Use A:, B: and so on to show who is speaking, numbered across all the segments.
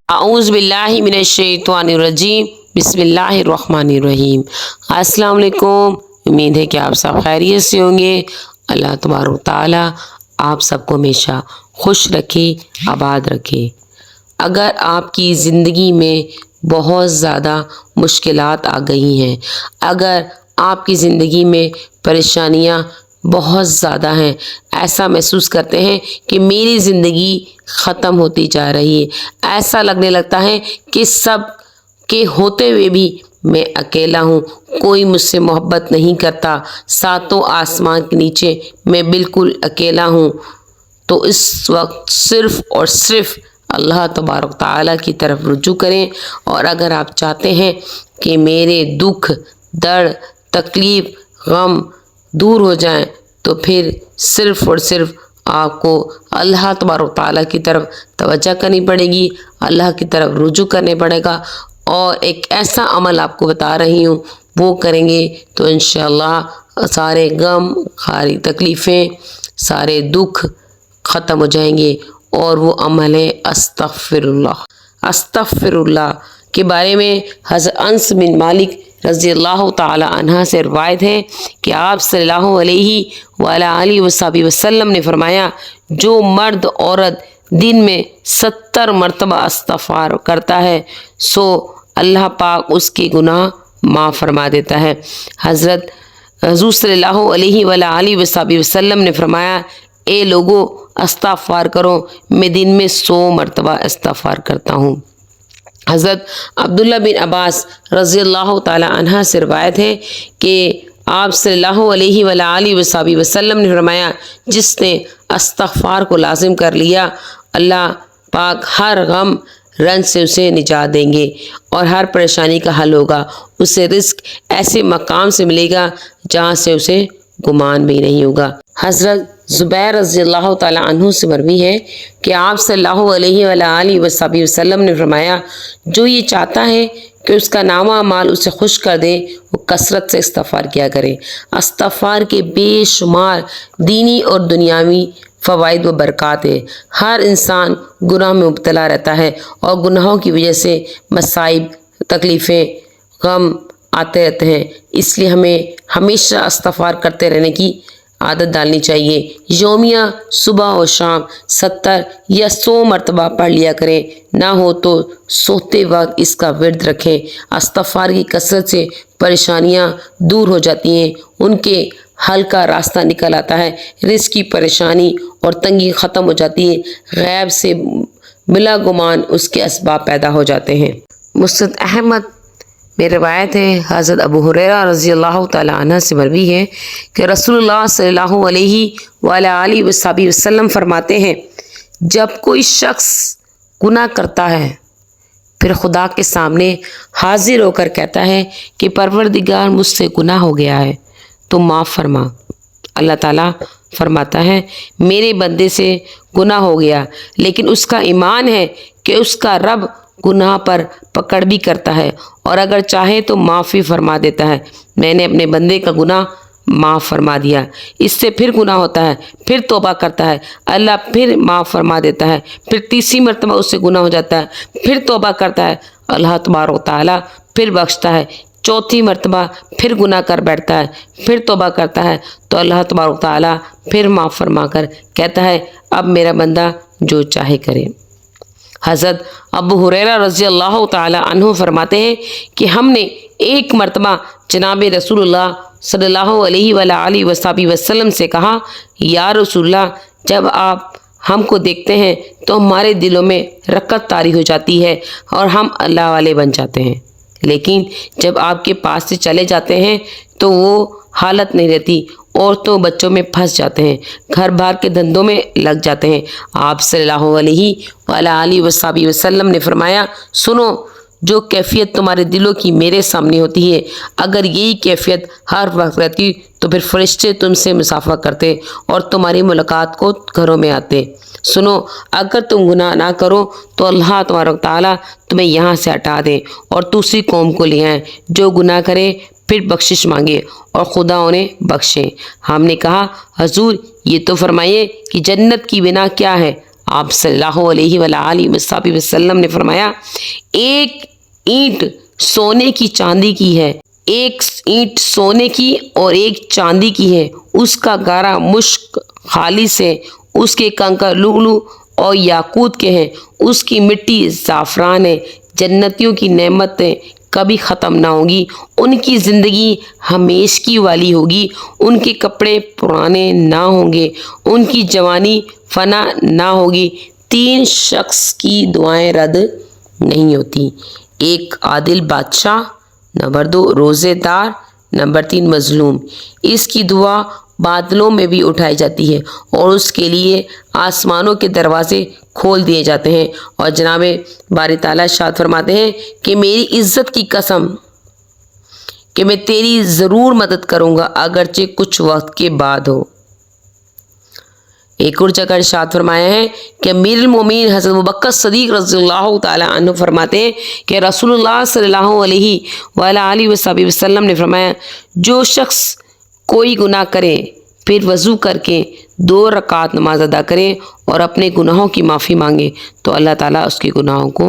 A: आऊज़ बिल्लाहि मिनश्शैतानिर्रजीम बिस्मिल्लाहिर्रहमानिर्रहीम। अस्सलाम वालेकुम। उम्मीद है कि आप सब खैरियत से होंगे। अल्लाह तबारक व तआला आप सबको हमेशा खुश रखे, आबाद रखे। अगर आपकी ज़िंदगी में बहुत ज़्यादा मुश्किलात आ गई हैं, अगर आपकी ज़िंदगी में परेशानियाँ बहुत ज़्यादा हैं, ऐसा महसूस करते हैं कि मेरी ज़िंदगी ख़त्म होती जा रही है, ऐसा लगने लगता है कि सब के होते हुए भी मैं अकेला हूँ, कोई मुझसे मोहब्बत नहीं करता, सातों आसमान के नीचे मैं बिल्कुल अकेला हूँ, तो इस वक्त सिर्फ़ और सिर्फ़ अल्लाह तबारक ताला की तरफ रुजू करें। और अगर आप चाहते हैं कि मेरे दुख, दर्द, तकलीफ़, गम दूर हो जाएं, तो फिर सिर्फ़ और सिर्फ़ आपको अल्लाह तबारक ताला की तरफ तवज्जो करनी पड़ेगी, अल्लाह की तरफ रुजू करने पड़ेगा। और एक ऐसा अमल आपको बता रही हूँ, वो करेंगे तो इंशाअल्लाह सारे गम, सारी तकलीफ़ें, सारे दुख ख़त्म हो जाएंगे। और वो अमल है अस्तग़फ़िरुल्लाह। अस्तग़फ़िरुल्लाह के बारे में हज़रत अनस बिन मालिक रज़ी अल्लाह ताला अन्हा से रिवायत है कि आप सल्लल्लाहु अलैहि वसल्लम ने फरमाया, जो मर्द औरत दिन में 70 मरतबा इस्तिग़फ़ार करता है, सो अल्लाह पाक उसके गुनाह माफ़ फरमा देता है। हुज़ूर सल्लल्लाहु अलैहि वसल्लम ने फरमाया, ए लोगो इस्तिग़फ़ार करो, मैं दिन में 100 मरतबा इस्तिग़फ़ार करता हूँ। हज़रत अब्दुल्ला बिन अब्बास रज़ी अल्लाह ताला अन्हा से रिवायत है कि आप सल्लल्लाहु अलैहि वसल्लम ने फरमाया, जिसने इस्तिग़फ़ार को लाजिम कर लिया, अल्लाह पाक हर गम रंज से उसे निजात देंगे और हर परेशानी का हल होगा। उसे रिज़्क़ ऐसे मकाम से मिलेगा जहाँ से उसे गुमान भी नहीं होगा। हज़रत ज़ुबैर रज़ी अल्लाह ताला अन्हु से मरवी है कि आप सल्लल्लाहु अलैहि वसल्लम ने फरमाया, जो ये चाहता है कि उसका नामा माल उसे खुश कर दे, वो कसरत से इस्तिग़फ़ार किया करे। इस्तिग़फ़ार के बेशुमार दीनी और दुनियावी फ़वाइद व बरक़ात है। हर इंसान गुनाह में मुब्तला रहता है और गुनाहों की वजह से मसाइब, तकलीफ़ें, गम आते रहते हैं, इसलिए हमें हमेशा इस्तिग़फ़ार करते रहने की आदत डालनी चाहिए। यौमिया सुबह और शाम 70 या 100 मरतबा पढ़ लिया करें, ना हो तो सोते वक्त इसका विर्द रखें। इस्तिग़फ़ार की कसरत से परेशानियां दूर हो जाती हैं, उनके हल का रास्ता निकल आता है, रिज़्क़ की परेशानी और तंगी ख़त्म हो जाती है, गैब से बिला गुमान उसके असबाब पैदा हो जाते हैं। मुस्नद अहमद में रिवायत है, हज़रत अबू हुरैरा रज़ी अल्लाह ताला अन्हु से मरवी है कि रसूलुल्लाह सल्लल्लाहु अलैहि वसल्लम फरमाते हैं, जब कोई शख्स गुनाह करता है फिर खुदा के सामने हाजिर होकर कहता है कि परवरदिगार मुझसे गुनाह हो गया है तो माफ़ फरमा, अल्लाह ताला फरमाता है, मेरे बंदे से गुनाह हो गया, लेकिन उसका ईमान है कि उसका रब गुनाह पर पकड़ भी करता है और अगर चाहे तो माफ़ी फरमा देता है। मैंने अपने बंदे का गुनाह माफ़ फरमा दिया, इससे फिर गुनाह होता है, फिर तौबा करता है, अल्लाह फिर माफ़ फरमा देता है, फिर तीसरी मरतबा उससे गुनाह हो जाता है, फिर तौबा करता है, अल्लाह तबारक तआला फिर बख्शता है, चौथी मरतबा फिर गुनाह कर बैठता है, फिर तौबा करता है, तो अल्लाह तबारक तआला फिर माफ़ फरमा कर कहता है, अब मेरा बंदा जो चाहे करे। हज़रत अबू हुरैरा रज़ी अल्लाह ताला अन्हु फरमाते हैं कि हमने एक मरतबा जनाब रसूलुल्लाह सल्लल्लाहु अलैहि वसल्लम से कहा, या रसूलल्लाह, जब आप हमको देखते हैं तो हमारे दिलों में रक़्क़त तारी हो जाती है और हम अल्लाह वाले बन जाते हैं, लेकिन जब आपके पास से चले जाते हैं तो वो हालत नहीं रहती, औरतों बच्चों में फंस जाते हैं, घर बार के धंधों में लग जाते हैं। आप सल्लल्लाहु अलैहि वसल्लम ने फरमाया, सुनो, जो कैफियत तुम्हारे दिलों की मेरे सामने होती है, अगर यही कैफियत हर वक्त रहती तो फिर फरिश्ते तुमसे मुसाफा करते और तुम्हारी मुलाकात को घरों में आते। सुनो, अगर तुम गुनाह ना करो तो अल्लाह तबारक तआला तुम्हें यहाँ से हटा दे और दूसरी कौम को ले आए, जो गुनाह करे फिर बख्शिश मांगे और खुदा उन्हें बख्शे। हमने कहा, हजूर, ये तो फरमाइए कि जन्नत की बिना क्या है। आप सल्लल्लाहु अलैहि वसल्लम ने फरमाया, एक ईंट सोने की चांदी की है, एक ईंट सोने की और एक चांदी की है, उसका गारा मुश्क खालिस है, उसके कंकर लुअलु और याकूत के हैं, उसकी मिट्टी ज़ाफ़रान है। जन्नतियों की नेमतें कभी ख़त्म ना होगी, उनकी ज़िंदगी हमेशगी वाली होगी, उनके कपड़े पुराने ना होंगे, उनकी जवानी फना ना होगी। 3 शख्स की दुआएं रद्द नहीं होती, एक आदिल बादशाह, नंबर 2 रोज़ेदार, नंबर 3 मज़लूम। इसकी दुआ बादलों में भी उठाई जाती है और उसके लिए आसमानों के दरवाजे खोल दिए जाते हैं। और जनाब बारी ताला इरशाद फरमाते हैं कि मेरी इज़्ज़त की कसम कि मैं तेरी ज़रूर मदद करूँगा अगरचे कुछ वक्त के बाद हो। एक और जगह इरशाद फरमाया है कि अमीरुल मोमिनीन हज़रत अबू बकर सदीक़ रज़ियल्लाहु ताला अन्हु फरमाते हैं कि रसूलुल्लाह सल्लल्लाहु अलैहि वसल्लम ने फरमाया, जो शख्स कोई गुनाह करे फिर वज़ू करके 2 रकात नमाज अदा करे और अपने गुनाहों की माफ़ी मांगे तो अल्लाह ताला उसके गुनाहों को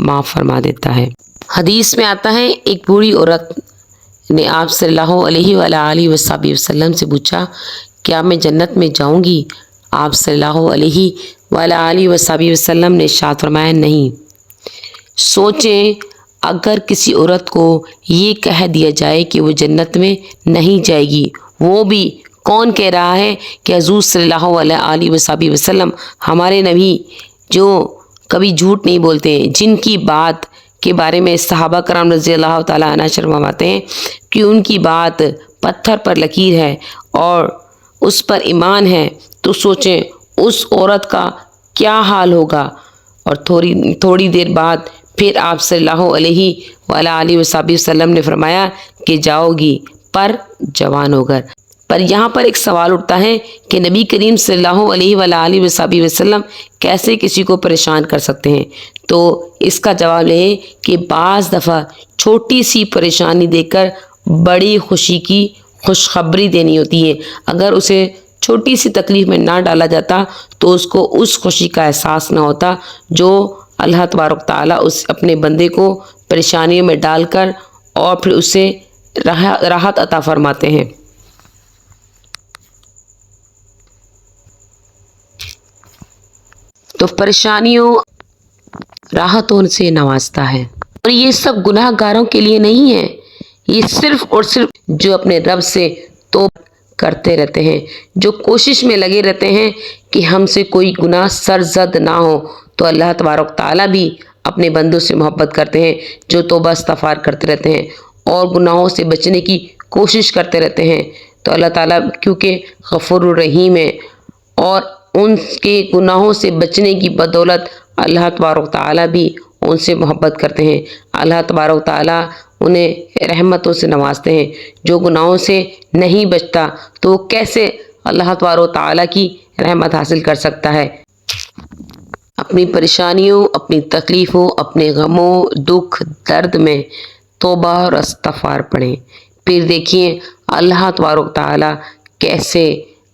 A: माफ़ फरमा देता है। हदीस में आता है, एक बूढ़ी औरत ने आप सल्लल्लाहु अलैहि वसल्लम से पूछा, क्या मैं जन्नत में जाऊंगी? आप सल्लल्लाहु अलैहि वसल्लम ने इरशाद फरमाया, नहीं। सोचें, अगर किसी औरत को ये कह दिया जाए कि वो जन्नत में नहीं जाएगी, वो भी कौन कह रहा है कि हुज़ूर सल्लल्लाहु अलैहि वसल्लम हमारे नबी जो कभी झूठ नहीं बोलते, जिनकी बात के बारे में सहाबा कराम रज़ियल्लाहु ताला अन्हुम फरमाते हैं कि उनकी बात पत्थर पर लकीर है और उस पर ईमान है, तो सोचें उस औरत का क्या हाल होगा। और थोड़ी देर बाद फिर आप सल्लल्लाहु अलैहि वसल्लम ने फरमाया कि जाओगी पर जवान होकर। पर यहाँ पर एक सवाल उठता है कि नबी करीम सल्लल्लाहु अलैहि वसल्लम कैसे किसी को परेशान कर सकते हैं? तो इसका जवाब ये है कि बाज़ दफ़ा छोटी सी परेशानी देकर बड़ी खुशी की खुशखबरी देनी होती है। अगर उसे छोटी सी तकलीफ़ में ना डाला जाता तो उसको उस खुशी का एहसास ना होता जो अल्लाह तबारक ताला उस अपने बंदे को परेशानियों में डालकर और फिर उसे राहत अता फरमाते हैं। तो परेशानियों राहतों से नवाजता है। और ये सब गुनाहगारों के लिए नहीं है, ये सिर्फ और सिर्फ जो अपने रब से तौबा करते रहते हैं, जो कोशिश में लगे रहते हैं कि हमसे कोई गुनाह सरजद ना हो। तो अल्लाह तबारक ताला भी अपने बंदों से मोहब्बत करते हैं जो तौबा इस्तग़फ़ार करते रहते हैं और गुनाहों से बचने की कोशिश करते रहते हैं। तो अल्लाह ताला क्योंकि गफ़ूरुर रहीम है और उनके गुनाहों से बचने की बदौलत अल्लाह तबारक ताला भी उनसे मोहब्बत करते हैं। अल्लाह तबारक ताला उन्हें रहमतों से नवाजते हैं। जो गुनाहों से नहीं बचता तो कैसे अल्लाह तबारक ताला की रहमत हासिल कर सकता है? अपनी परेशानियों, अपनी तकलीफ़ों, अपने गमों, दुख, दर्द में तौबा और इस्तग़फ़ार पढ़ें। फिर देखिए अल्लाह तबारक ताला कैसे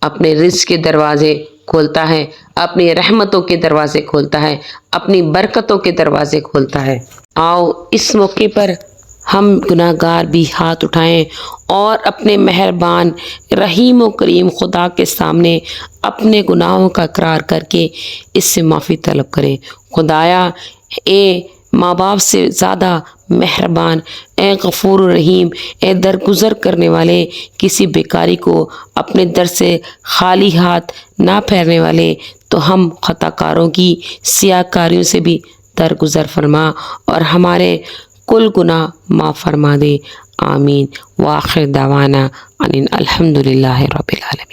A: अपने रिज़्क़ के दरवाज़े खोलता है, अपनी रहमतों के दरवाज़े खोलता है, अपनी बरकतों के दरवाज़े खोलता है। आओ इस मौके पर हम गुनाहगार भी हाथ उठाएं और अपने मेहरबान रहीम व करीम खुदा के सामने अपने गुनाहों का इकरार करके इससे माफ़ी तलब करें। खुदाया, ए माँ बाप से ज़्यादा मेहरबान, ए गफ़ूर रहीम, ए दरगुज़र करने वाले, किसी बेकारी को अपने दर से खाली हाथ ना फेरने वाले, तो हम ख़ताकारों की सियाकारियों से भी दरगुज़र फरमा और हमारे कुल गुनाह माफ़ फरमा दे। आमीन। व आखिर दावाना अनिल अल्हम्दुलिल्लाहि रब्बिल आलमीन।